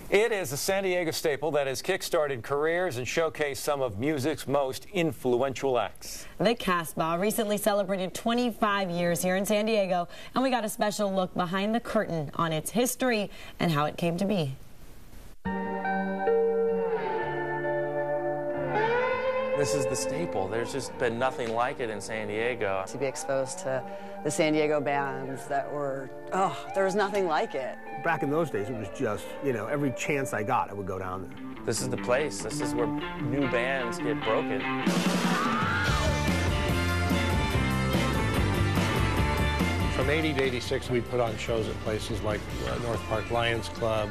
It is a San Diego staple that has kick-started careers and showcased some of music's most influential acts. The Casbah recently celebrated 25 years here in San Diego, and we got a special look behind the curtain on its history and how it came to be. This is the staple. There's just been nothing like it in San Diego. To be exposed to the San Diego bands that were, there was nothing like it. Back in those days, it was just, every chance I got, I would go down there. This is the place. This is where new bands get broken. From 80 to 86, we'd put on shows at places like North Park Lions Club,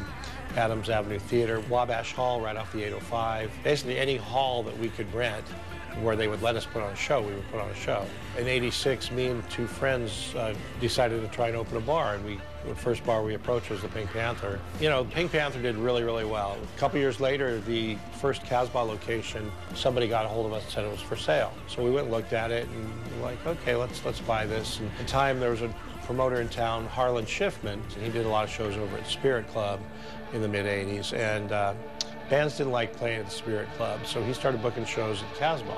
Adams Avenue Theater, Wabash Hall right off the 805. Basically any hall that we could rent where they would let us put on a show, we would put on a show. In 86, me and two friends decided to try and open a bar, and the first bar we approached was the Pink Panther. Pink Panther did really, really well. A couple years later, the first Casbah location, somebody got a hold of us and said it was for sale. So we went and looked at it, and we're like, okay, let's buy this. And at the time, there was a promoter in town, Harlan Schiffman, and he did a lot of shows over at Spirit Club in the mid-'80s, and bands didn't like playing at the Spirit Club, so he started booking shows at Casbah.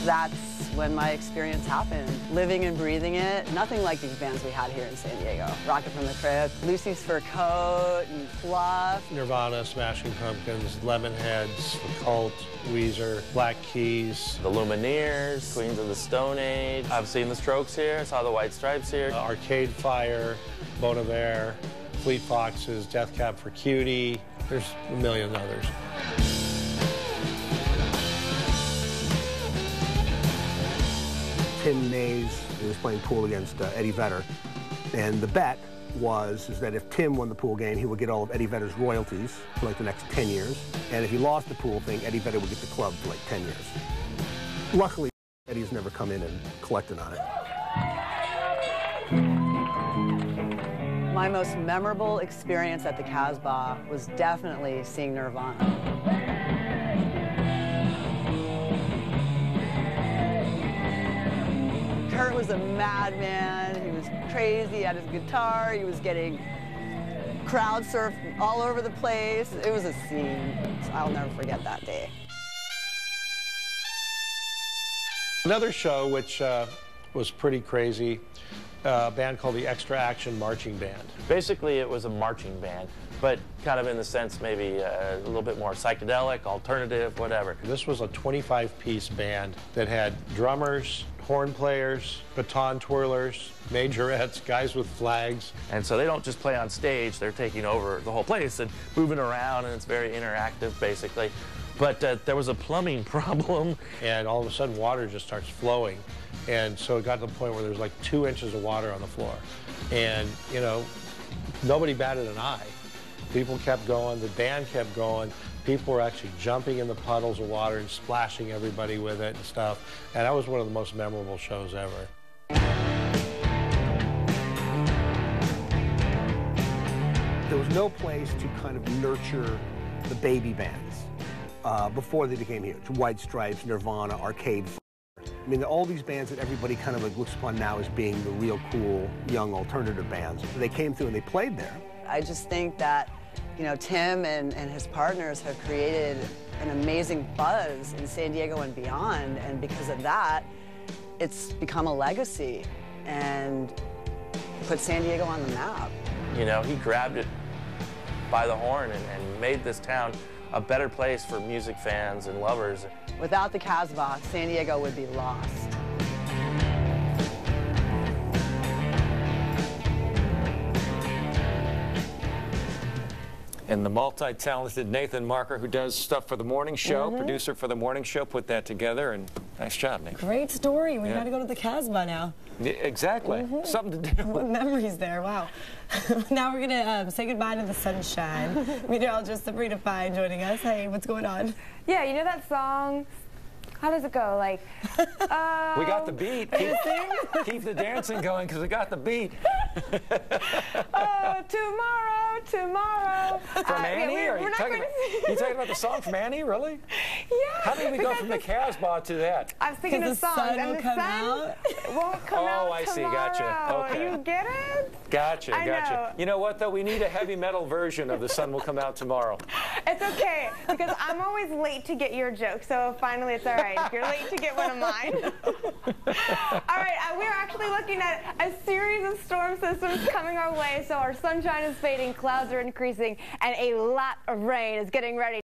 That's when my experience happened. Living and breathing it, nothing like these bands we had here in San Diego. Rocket from the Crypt, Lucy's Fur Coat, and Fluff. Nirvana, Smashing Pumpkins, Lemonheads, The Cult, Weezer, Black Keys. The Lumineers, Queens of the Stone Age. I've seen the Strokes here, I saw the White Stripes here. Arcade Fire, Bon Iver, Fleet Foxes, Death Cab for Cutie. There's a million others. Tim Mays was playing pool against Eddie Vedder, and the bet was that if Tim won the pool game, he would get all of Eddie Vedder's royalties for like the next 10 years, and if he lost the pool thing, Eddie Vedder would get the club for like 10 years. Luckily, Eddie's never come in and collected on it. My most memorable experience at the Casbah was definitely seeing Nirvana. Kurt was a madman. He was crazy, he had his guitar, he was getting crowd surfed all over the place. It was a scene. I'll never forget that day. Another show which was pretty crazy, a band called the Extra Action Marching Band. Basically, it was a marching band, but kind of in the sense maybe a little bit more psychedelic, alternative, whatever. This was a 25-piece band that had drummers, horn players, baton twirlers, majorettes, guys with flags. And so they don't just play on stage, they're taking over the whole place and moving around, and it's very interactive, basically. But there was a plumbing problem. And all of a sudden, water just starts flowing. And so it got to the point where there's like 2 inches of water on the floor. And, nobody batted an eye. People kept going, the band kept going. People were actually jumping in the puddles of water and splashing everybody with it and stuff. And that was one of the most memorable shows ever. There was no place to kind of nurture the baby bands before they became huge. White Stripes, Nirvana, Arcade Fire. I mean, all these bands that everybody kind of looks upon now as being the real cool, young alternative bands. They came through and they played there. I just think that, Tim and his partners have created an amazing buzz in San Diego and beyond, and because of that, it's become a legacy and put San Diego on the map. He grabbed it by the horn and made this town a better place for music fans and lovers. Without the Casbah, San Diego would be lost. And the multi-talented Nathan Marker, who does stuff for the morning show, producer for the morning show, put that together, and nice job, Nathan. Great story. We got to go to the Casbah now. Yeah, exactly. Something to do. What memories there, wow. Now we're going to say goodbye to the sunshine. Meteorologist Sabrina Fine joining us. Hey, what's going on? Yeah, you know that song? How does it go? Like, we got the beat. Keep the dancing going because we got the beat. Tomorrow, tomorrow. From Annie? We're You not talking going about, to sing. you talking about the song from Annie, really? Yeah. How did we go from the Casbah to that? I'm singing Because a the song, sun and will the come sun out? won't come out Oh, I see. tomorrow. Gotcha. Okay. You get it? Gotcha, I gotcha. know. You know what, though? We need a heavy metal version of The Sun Will Come Out Tomorrow. It's okay, because I'm always late to get your joke, so finally it's all right if you're late to get one of mine. All right, we're actually looking at a series of storm systems coming our way, so our sunshine is fading, clouds are increasing, and a lot of rain is getting ready.